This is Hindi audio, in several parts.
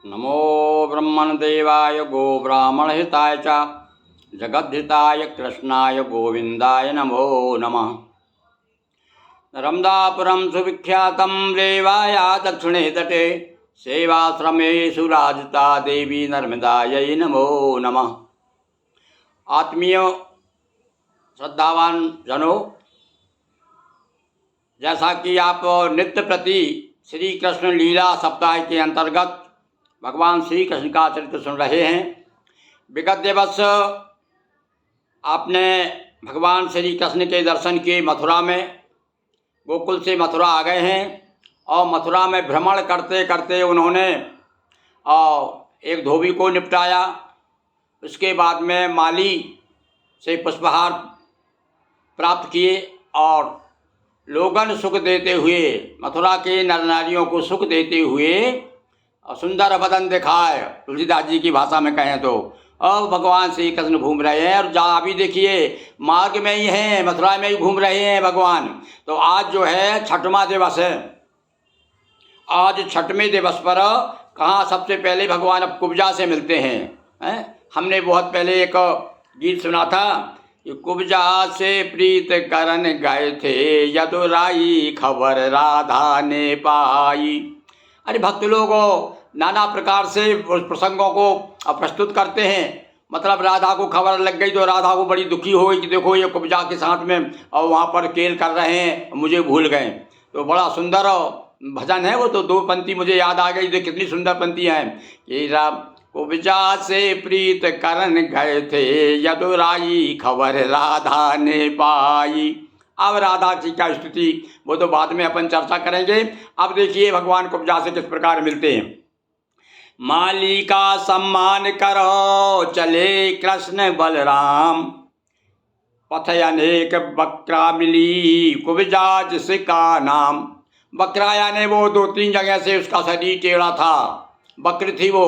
नमो ब्रह्मणदेवाय गो ब्राह्मणहिताय च जगद्धिताय कृष्णाय गोविंदाय नमो नमः। नर्मदापुरं सुविख्यातं रेवाया दक्षिणे तटे सेवाश्रमेषु राजता देवी नर्मदायै नमो नमः। आत्मीय श्रद्धावान जनों, जैसा कि आप नित्य प्रति श्री कृष्ण लीला सप्ताह के अंतर्गत भगवान श्री कृष्ण का चरित्र सुन रहे हैं। विगत दिवस आपने भगवान श्री कृष्ण के दर्शन किए मथुरा में। गोकुल से मथुरा आ गए हैं और मथुरा में भ्रमण करते करते उन्होंने एक धोबी को निपटाया। उसके बाद में माली से पुष्पहार प्राप्त किए और लोगन सुख देते हुए, मथुरा के नर नारियों को सुख देते हुए सुंदर बदन दिखाए, तुलसीदास जी की भाषा में कहें तो। अब भगवान श्री कृष्ण घूम रहे हैं और जहाँ अभी देखिए मार्ग में ही हैं, मथुरा में ही घूम रहे हैं भगवान। तो आज जो है छठवां दिवस है। आज छठवें दिवस पर कहाँ सबसे पहले भगवान अब कुब्जा से मिलते हैं। हमने बहुत पहले एक गीत सुना था कि कुब्जा से प्रीत करन गए थे यदुराई, खबर राधा ने पाई। अरे भक्त लोग नाना प्रकार से प्रसंगों को प्रस्तुत करते हैं। मतलब राधा को खबर लग गई तो राधा को बड़ी दुखी हो गई कि देखो ये कुब्जा के साथ में और वहाँ पर खेल कर रहे हैं, मुझे भूल गए। तो बड़ा सुंदर भजन है वो। तो दो पंक्ति मुझे याद आ गई, कितनी सुंदर पंक्तियाँ हैं कि कुब्जा से प्रीत करन गए थे यदुराई, खबर राधा ने पाई। अब राधा जी का स्तुति वो तो बाद में अपन चर्चा करेंगे। अब देखिए भगवान कुब्जा से किस प्रकार मिलते हैं। माली का सम्मान करो चले कृष्ण बलराम, पथ अनेक बकरा मिली कुब्जा जिसका नाम। बकरा यानी वो दो तीन जगह से उसका शरीर टेढ़ा था, बकरी थी वो,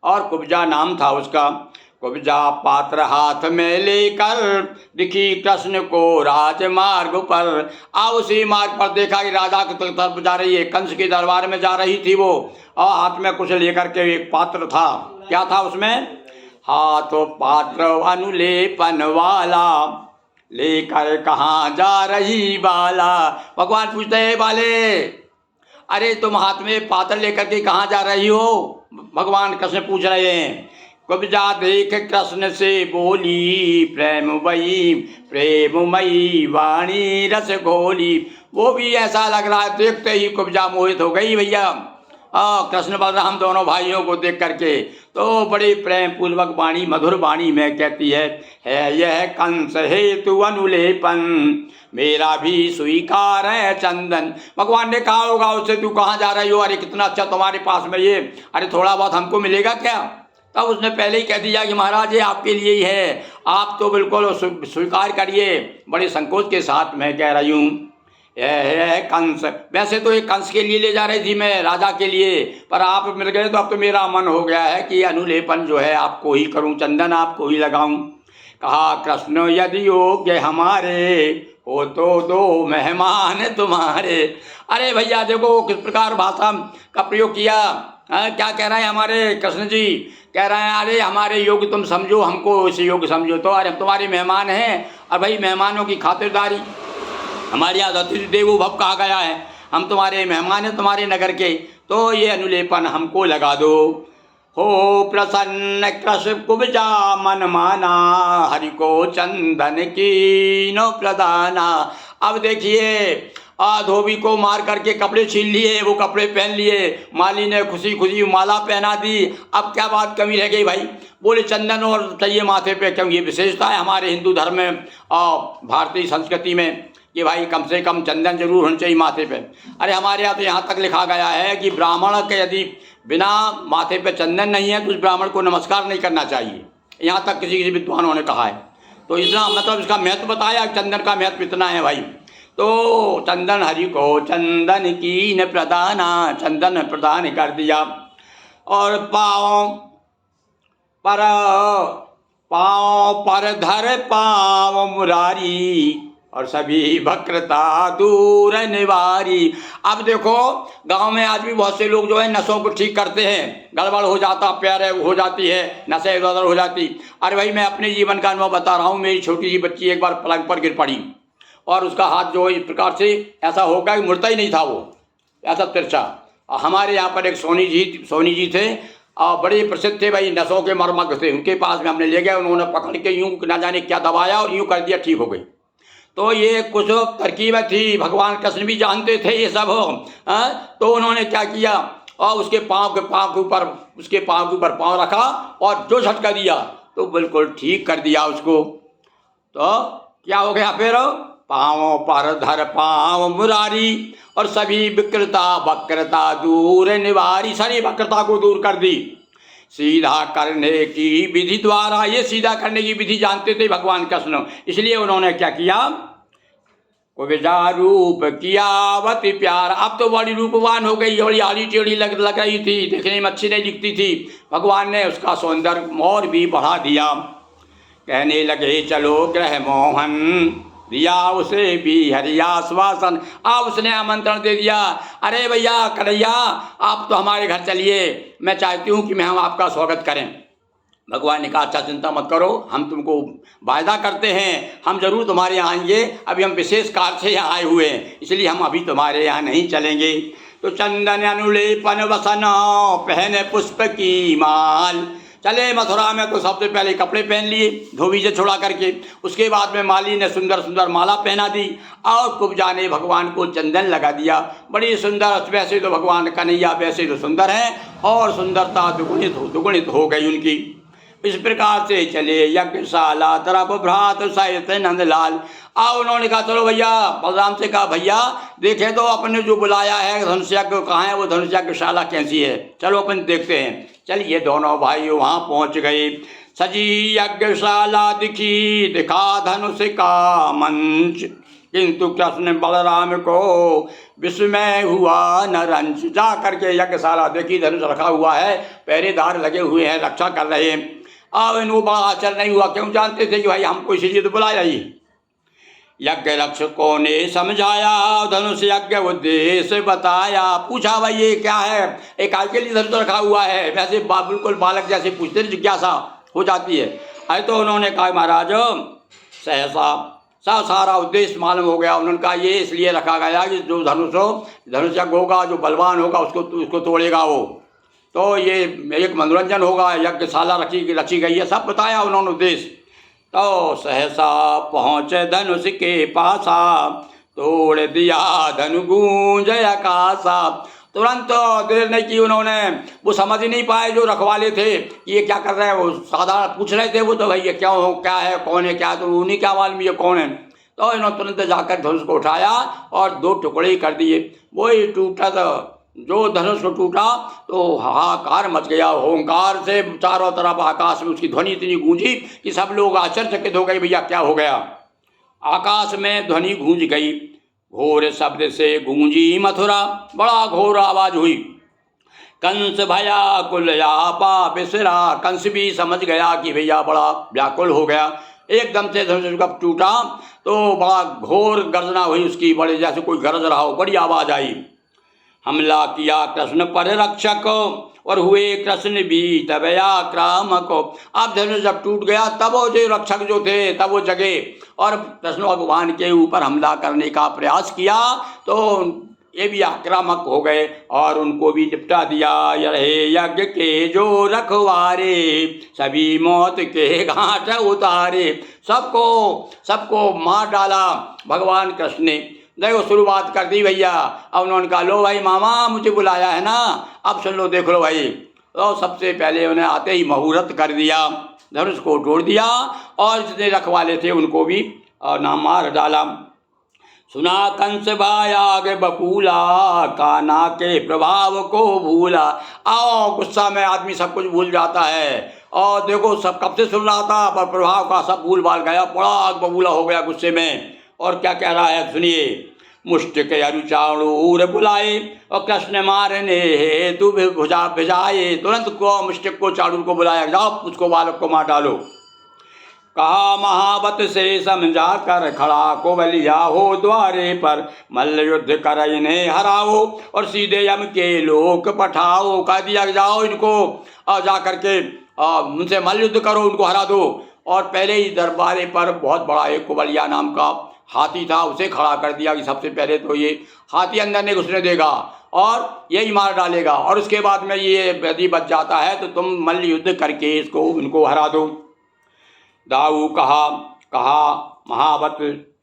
और कुब्जा नाम था उसका। कुब्जा पात्र हाथ में लेकर दिखी कृष्ण को राजमार्ग पर। उसी मार्ग पर देखा कि राजा की तरफ जा रही है, कंस के दरबार में जा रही थी वो, और हाथ में कुछ लेकर के एक पात्र था। क्या था उसमें? हाथों पात्र अनुलेपन वाला, लेकर कहाँ जा रही बाला। भगवान पूछते हैं बाले, अरे तुम हाथ में पात्र लेकर के कहाँ जा रही हो? भगवान कृष्ण पूछ रहे हैं। कुब्जा देख कृष्ण से बोली, प्रेममयी वाणी रस घोली। वो भी ऐसा लग रहा है, देखते ही कुब्जा मोहित हो गई भैया। कृष्ण बलराम दोनों भाइयों को देख करके तो बड़ी प्रेम पूर्वक वाणी, मधुर वाणी में कहती है यह कंस हेतु अनुलेपन, मेरा भी स्वीकार है चंदन। भगवान ने कहा होगा उससे, तू कहाँ जा रही हो? अरे कितना अच्छा तुम्हारे पास में ये, अरे थोड़ा बहुत हमको मिलेगा क्या? तब उसने पहले ही कह दिया कि महाराज ये आपके लिए ही है, आप तो बिल्कुल स्वीकार करिए। बड़े संकोच के साथ मैं कह रही हूँ यह कंस। वैसे तो एक कंस के लिए ले जा रही थी मैं, राजा के लिए, पर आप मिल गए तो अब तो मेरा मन हो गया है कि अनुलेपन जो है आपको ही करूं, चंदन आपको ही लगाऊं। कहा कृष्ण यदि योग्य हमारे, हो तो दो मेहमान तुम्हारे। अरे भैया देखो किस प्रकार भाषा का प्रयोग किया। क्या कह रहे हैं हमारे कृष्ण जी? कह रहे हैं अरे हमारे योग्य तुम समझो, हमको इसे योग्य समझो। तो अरे हम तुम्हारे मेहमान हैं, और भाई मेहमानों की खातिरदारी, हमारे यहाँ अतिथि देवो भव कहा गया है, हम तुम्हारे मेहमान हैं तुम्हारे नगर के, तो ये अनुलेपन हमको लगा दो। हो प्रसन्न कृष्ण कुब्जा मन माना, हरि को चंदन की नो प्रदाना। अब देखिए धोबी को मार करके कपड़े छीन लिए, वो कपड़े पहन लिए, माली ने खुशी खुशी माला पहना दी। अब क्या बात कमी रह गई भाई? बोले चंदन और चाहिए माथे पे, क्यों? ये विशेषता है हमारे हिंदू धर्म में और भारतीय संस्कृति में कि भाई कम से कम चंदन जरूर होना चाहिए माथे पे। अरे हमारे यहाँ तो यहाँ तक लिखा गया है कि ब्राह्मण के यदि बिना माथे पे चंदन नहीं है तो उस ब्राह्मण को नमस्कार नहीं करना चाहिए, यहाँ तक किसी किसी विद्वानों ने कहा है। तो इतना मतलब इसका महत्व बताया, चंदन का महत्व इतना है भाई। तो चंदन हरि को चंदन की न प्रदाना, चंदन प्रदान कर दिया। और पाँव पर धर पाँव मुरारी, और सभी वक्रता दूर निवारी। अब देखो गांव में आज भी बहुत से लोग जो है नसों को ठीक करते हैं, गड़बड़ हो जाता, प्यार हो जाती है, नशे इधर उधर हो जाती। अरे भाई मैं अपने जीवन का अनुभव बता रहा हूँ। मेरी छोटी सी बच्ची एक बार पलंग पर गिर पड़ी और उसका हाथ जो इस प्रकार से ऐसा होगा कि मुड़ता ही नहीं था, वो ऐसा तिरछा। हमारे यहाँ पर एक सोनी जी थे और बड़े प्रसिद्ध थे भाई, नसों के मर्मज्ञ थे। उनके पास में हमने ले गया, उन्होंने पकड़ के यूं ना जाने क्या दबाया और यूं कर दिया, ठीक हो गई। तो ये कुछ तरकीबें थी, भगवान कृष्ण भी जानते थे ये सब। तो उन्होंने क्या किया, और उसके पाँव के ऊपर पाँव रखा और जो झटका दिया तो बिल्कुल ठीक कर दिया उसको। तो क्या हो गया फिर, पाँवों पर धर पाँव मुरारी और सभी वक्रता दूर निवारी। सारी वक्रता को दूर कर दी सीधा करने की विधि द्वारा। ये सीधा करने की विधि जानते थे भगवान कृष्ण, इसलिए उन्होंने क्या किया, विजा रूप किया अति प्यार। अब तो बड़ी रूपवान हो गई, बड़ी आड़ी टेढ़ी लग रही थी, देखने में अच्छी नहीं दिखती थी। भगवान ने उसका सौंदर्य और भी बढ़ा दिया। कहने लगे चलो ग्रह मोहन, दिया उसे भी हरियाश्वासन। अब उसने आमंत्रण दे दिया, अरे भैया कन्हैया आप तो हमारे घर चलिए, मैं चाहती हूँ कि हम आपका स्वागत करें। भगवान ने कहा अच्छा चिंता मत करो, हम तुमको वायदा करते हैं, हम जरूर तुम्हारे यहाँ आएंगे। अभी हम विशेष कार्य से यहाँ आए हुए हैं, इसलिए हम अभी तुम्हारे यहाँ नहीं चलेंगे। तो चंदन अनुलेपन वसन पहने पुष्प की माल। चले मथुरा में, तो सबसे पहले कपड़े पहन लिए धोबी से छुड़ा करके। उसके बाद में माली ने सुंदर सुंदर माला पहना दी और कुब्जा ने भगवान को चंदन लगा दिया। बड़ी सुंदर, वैसे तो भगवान कन्हैया वैसे तो सुंदर हैं और सुंदरता दुगुणित हो गई उनकी। इस प्रकार से चले यज्ञशाला तरफ भ्रात सहित नंदलाल। अब उन्होंने कहा चलो भैया, बलराम से कहा भैया देखें तो अपने जो बुलाया है धनुष यज्ञ कहाँ है, वो धनुष यज्ञशाला कैसी है, चलो अपन देखते हैं। चलिए दोनों भाई वहाँ पहुँच गए। सजी यज्ञशाला दिखा धनुष का मंच, किंतु कृष्ण बलराम को विस्मय हुआ न रंच। जा करके यज्ञशाला देखी, धनुष रखा हुआ है, पहरेदार लगे हुए हैं, रक्षा कर रहे हैं। अब इनको बड़ा आश्चर्य नहीं हुआ, क्यों, जानते थे कि भाई हमको इसीलिए तो बुलाया ही। यज्ञ रक्षकों ने समझाया, धनुष यज्ञ उद्देश्य बताया। पूछा भाई ये क्या है, एक आज के लिए धनुष रखा हुआ है। वैसे बिल्कुल बालक जैसे पूछते, जिज्ञासा हो जाती है। अरे तो उन्होंने कहा महाराज सहसा सारा उद्देश्य मालूम हो गया। उन्होंने कहा ये इसलिए रखा गया कि जो धनुष यज्ञ होगा, जो बलवान होगा उसको तोड़ेगा वो, तो ये एक मनोरंजन होगा, यज्ञशाला रची गई है, सब बताया उन्होंने उद्देश्य। तो सहसा पहुँचे धनुष के पासा, तोड़ दिया धनु गूंज आकाशा। तुरंत देर नहीं की उन्होंने, वो समझ ही नहीं पाए जो रखवाले थे ये क्या कर रहे हैं। वो साधारण पूछ रहे थे वो तो भाई ये क्यों हो, क्या है, कौन है, क्या, तो उन्हीं क्या मालूम ये कौन है। तो इन्होंने तुरंत जाकर धनुष को उठाया और दो टुकड़े कर दिए। वही टूटा, तो जो धनुष को टूटा तो हाहाकार मच गया। होंकार से चारों तरफ आकाश में उसकी ध्वनि इतनी गूंजी कि सब लोग आश्चर्यचकित हो गए, भैया क्या हो गया। आकाश में ध्वनि गूंज गई, घोर शब्द से गूंजी मथुरा, बड़ा घोर आवाज हुई। कंस भयाकुल आपा बिसरा। कंस भी समझ गया कि भैया बड़ा व्याकुल हो गया। एकदम से धनुष कब टूटा तो बड़ा घोर गर्जना हुई उसकी, बड़े जैसे कोई गरज रहा हो, बड़ी आवाज आई। हमला किया कृष्ण पर रक्षक और हुए कृष्ण भी तब आक्रामक। अब धनुष जब टूट गया तब वो जो रक्षक जो थे तब वो जगे और कृष्ण भगवान के ऊपर हमला करने का प्रयास किया, तो ये भी आक्रामक हो गए और उनको भी निपटा दिया। रहे यज्ञ के जो रखवारे, सभी मौत के घाट उतारे। सबको मार डाला भगवान कृष्ण ने। देखो शुरुआत कर दी भैया। अब उन्होंने कहा लो भाई मामा मुझे बुलाया है ना, अब सुन लो, देख लो भाई। तो सबसे पहले उन्हें आते ही मुहूर्त कर दिया, धनुष को तोड़ दिया और जितने रखवाले थे उनको भी ना मार डाला। सुना कंस भाई आगे बपूला, काना के प्रभाव को भूला। आओ गुस्सा में आदमी सब कुछ भूल जाता है, और देखो सब कब से सुन रहा था पर प्रभाव का सब भूल भाल गया, बड़ा आग बबूला हो गया गुस्से में। और क्या कह रहा है सुनिए। मुष्ट के अरुचाणूर बुलाए और कृष्ण मारने हेतु भुजा भिजाए। तुरंत को मुष्टिक को चाणूर को बुलाया, जाओ उसको बालक को मार डालो। कहा महावत से समझा कर खड़ा कोवलिया हो द्वारे पर, मल्ल युद्ध कर इन्हें हराओ और सीधे यम के लोक पठाओ। कह दिया जाओ इनको जा करके उनसे मल्ल युद्ध करो, उनको हरा दो। और पहले ही दरबारे पर बहुत बड़ा एक कोवलिया नाम का हाथी था, उसे खड़ा कर दिया कि सबसे पहले तो ये हाथी अंदर नहीं घुसने देगा और यही मार डालेगा, और उसके बाद में ये यदि बच जाता है तो तुम मल्ल युद्ध करके इसको इनको हरा दो। दाऊ कहा महावत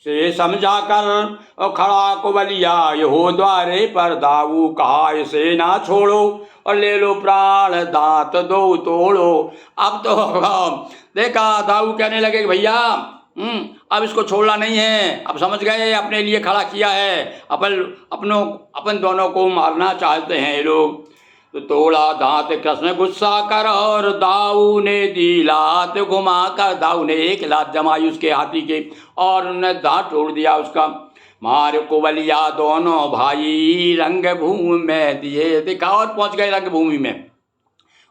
से समझा कर खड़ा कोवलिया हो द्वारे पर, दाऊ कहा इसे ना छोड़ो और ले लो प्राण दांत दो तोड़ो। अब तो देखा दाऊ कहने लगे कि भैया अब इसको छोड़ना नहीं है, अब समझ गए अपने लिए खड़ा किया है, अपन दोनों को मारना चाहते हैं ये लोग। तो तोड़ा दांत कृष्ण गुस्सा कर और दाऊ ने दी लात घुमा कर, दाऊ ने एक लात जमाई उसके हाथी के और उन्होंने दांत तोड़ दिया उसका। मार कोवलिया दोनों भाई रंग भूमि में दिए दिखा और पहुंच गए रंग भूमि में।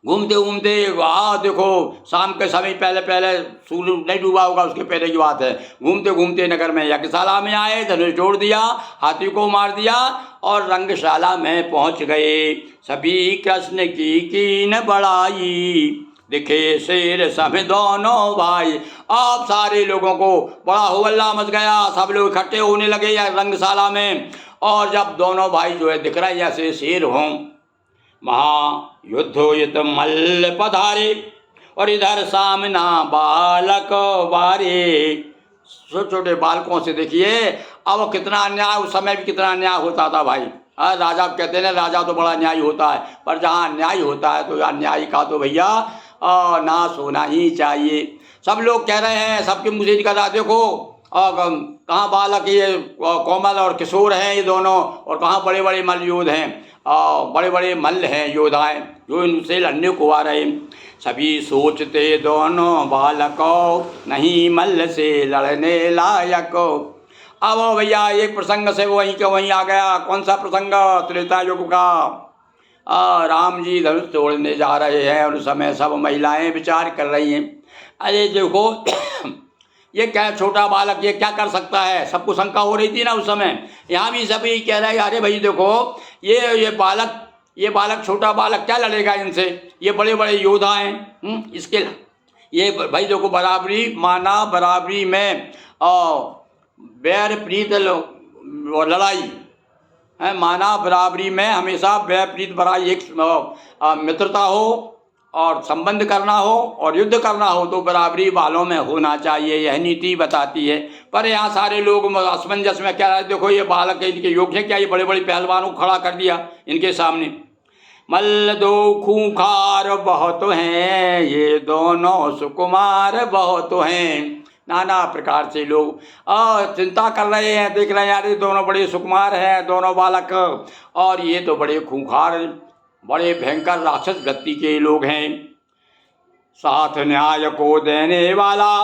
घूमते घूमते वहाँ देखो शाम के समय पहले सूर्य नहीं डूबा होगा उसके पहले की बात है, घूमते घूमते नगर में यज्ञशाला में आए, धनुष जोड़ दिया, हाथी को मार दिया और रंगशाला में पहुँच गए। सभी कृष्ण की कीन बढ़ाई दिखे शेर सब दोनों भाई। अब सारे लोगों को बड़ा होहल्ला मच गया, सब लोग इकट्ठे होने लगे या रंगशाला में। और जब दोनों भाई जो है दिख रहे हैं जैसे शेर हों, महायुद्धोयुत मल्ल पधारे और इधर सामना बालक वारे। छोटे छोटे बालकों से देखिए अब कितना अन्याय, उस समय भी कितना अन्याय होता था भाई। राजा कहते हैं ना राजा तो बड़ा न्याय होता है, पर जहाँ अन्याय होता है तो अन्याय का तो भैया नाश होना ही चाहिए। सब लोग कह रहे हैं, सबके मुझे निकल रहा देखो कहाँ बालक ये कोमल और किशोर हैं ये दोनों, और कहाँ बड़े बड़े मल्ल योद्ध हैं, बड़े बड़े मल्ल हैं योद्धाएँ जो इनसे लड़ने को आ रहे। सभी सोचते दोनों बालकों नहीं मल्ल से लड़ने लायक। अब भैया एक प्रसंग से वहीं के वहीं आ गया। कौन सा प्रसंग? त्रेता युग का। राम जी धनुष तोड़ने जा रहे हैं और उस समय सब महिलाएं विचार कर रही हैं, अरे देखो ये क्या छोटा बालक ये क्या कर सकता है। सबको शंका हो रही थी ना उस समय, यहाँ भी सभी कह रहे हैं अरे भाई देखो ये बालक छोटा बालक क्या लड़ेगा इनसे, ये बड़े बड़े योद्धा हैं। इसके ये भाई देखो बराबरी माना, बराबरी में बैर प्रीत लड़ाई है, माना बराबरी में हमेशा बैर प्रीत बड़ाई, एक मित्रता हो और संबंध करना हो और युद्ध करना हो तो बराबरी वालों में होना चाहिए, यह नीति बताती है। पर यहाँ सारे लोग असमंजस में क्या है, देखो ये बालक है इनके योग्य है क्या, ये बड़े बड़े पहलवानों को खड़ा कर दिया इनके सामने। मल्ल दो खूंखार बहुत हैं, ये दोनों सुकुमार बहुत हैं। नाना प्रकार से लोग चिंता कर रहे हैं, देख रहे हैं यार ये दोनों बड़े सुकुमार हैं दोनों बालक, और ये तो बड़े खूंखार बड़े भयंकर राक्षस वृत्ति के लोग हैं। साथ न्याय को देने वाला,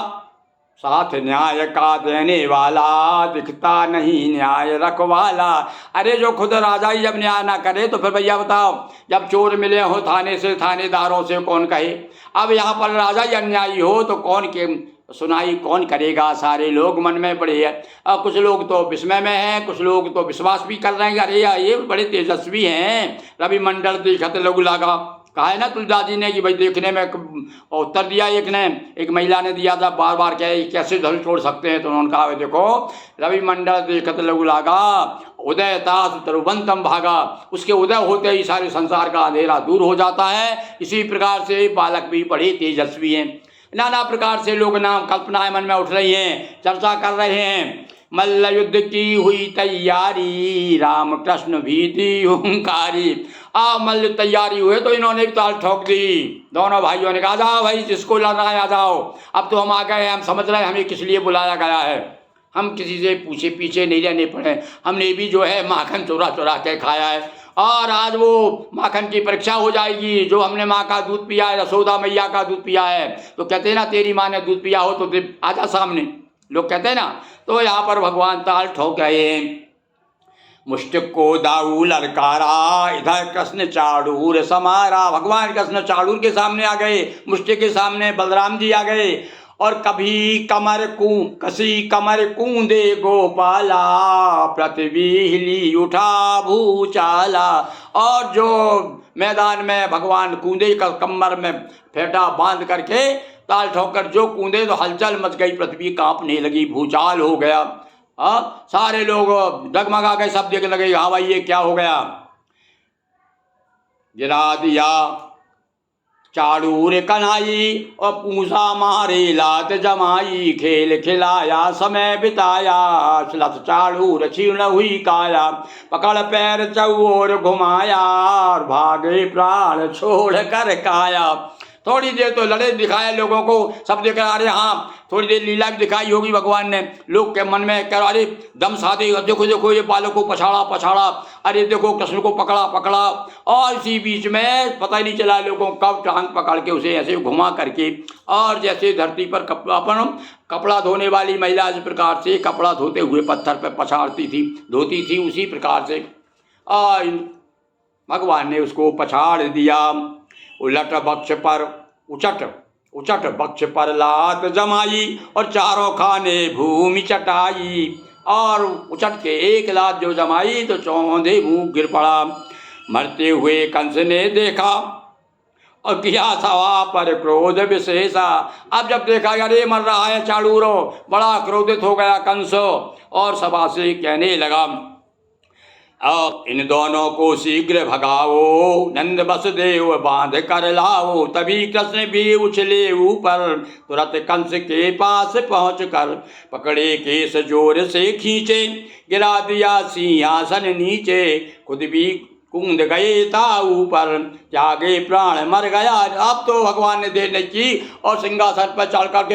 साथ न्याय का देने वाला, दिखता नहीं न्याय रखवाला। अरे जो खुद राजा ही जब न्याय ना करे तो फिर भैया बताओ जब चोर मिले हो थाने से थानेदारों से कौन कहे। अब यहाँ पर राजा ही अन्यायी हो तो कौन के सुनाई कौन करेगा। सारे लोग मन में बड़े है, कुछ लोग तो विस्मय में हैं, कुछ लोग तो विश्वास भी कर रहे हैं अरे ये बड़े तेजस्वी हैं। रवि मंडल देखत लघु लागा, कहा है ना तुलसीदास जी ने कि भाई देखने में उत्तर दिया एक महिला ने दिया था बार बार कैसे धनुष छोड़ सकते हैं, तो उन्होंने कहा देखो रवि मंडल देखत लघु लागा, उदय तास तरुबंतम भागा। उसके उदय होते ही सारे संसार का अंधेरा दूर हो जाता है। इसी प्रकार से बालक भी बड़े तेजस्वी हैं। नाना प्रकार से लोग नाम कल्पनाएं मन में उठ रही हैं, चर्चा कर रहे हैं। मल्ल युद्ध की हुई तैयारी, राम कृष्ण भीति हुंकारी। मल्ल तैयारी हुए तो इन्होंने एक ताल ठोक दी। दोनों भाइयों ने कहा जाओ भाई जिसको लड़ना है आ जाओ, अब तो हम आ गए हैं, हम समझ रहे हैं हमें किस लिए बुलाया गया है, हम किसी से पूछे पीछे नहीं रहने पड़े। हमने भी जो है माखन चुरा चुरा के खाया है और आज वो माखन की परीक्षा हो जाएगी। जो हमने माँ का दूध पिया है, यशोदा मैया का दूध पिया है, तो कहते हैं ना तेरी माँ ने दूध पिया हो तो आजा सामने, लोग कहते हैं ना। तो यहाँ पर भगवान ताल ठोक रहे हैं। मुष्टिक को दाऊ ललकारा, इधर कृष्ण चाड़ूर समारा। भगवान कृष्ण चाड़ूर के सामने आ गए, मुष्टिक के सामने बलराम जी आ गए और कभी कसी कमर कूंदे गोपाला, पृथ्वी हिली उठा भूचाला। और जो मैदान में भगवान कूदे का कमर में फेंटा बांध करके ताल ठोकर जो कूदे तो हलचल मच गई, पृथ्वी कांपने लगी, भूचाल हो गया। सारे लोग डगमगा गए, सब देखने लगे हाँ भाई ये क्या हो गया। गिरा दिया चाड़ूर कन्हाई और पूसा मारे लात जमाई, खेल खिलाया समय बिताया, लत चाड़ूर छीण हुई काया, पकड़ पैर चौर घुमाया, और भागे प्राण छोड़ कर काया। थोड़ी देर तो लड़े दिखाए लोगों को, सब देख रहे, अरे हाँ थोड़ी देर लीला भी दिखाई होगी भगवान ने। लोग के मन में कह रहा अरे दम साधे, देखो देखो ये बालक को पछाड़ा पछाड़ा, अरे देखो कृष्ण को पकड़ा पकड़ा। और इसी बीच में पता ही नहीं चला लोगों कब टांग पकड़ के उसे ऐसे घुमा करके, और जैसे धरती पर अपन कपड़ा धोने वाली महिला इस प्रकार से कपड़ा धोते हुए पत्थर पर पछाड़ती थी, धोती थी, उसी प्रकार से और भगवान ने उसको पछाड़ दिया। उलट बक्ष पर उचट बक्ष पर लात जमाई, और चारों खाने भूमि चटाई। और उचट के एक लात जो जमाई तो चौंधे मुंह गिर पड़ा। मरते हुए कंस ने देखा और किया सभा पर क्रोध विशेषा। अब जब देखा अरे मर रहा है चाड़ूरो, बड़ा क्रोधित हो गया कंस, और सभा से कहने लगा अब इन दोनों को शीघ्र भगाओ, नंद वसुदेव बांध कर लाओ। तभी कृष्ण भी उछले ऊपर, तुरंत कंस के पास पहुँच कर पकड़े केस जोर से खींचे, गिरा दिया सिंहासन नीचे, खुद भी कूद गए था ऊपर, त्यागे प्राण मर गया। अब तो भगवान ने देर नहीं की और सिंहासन पर चढ़ करके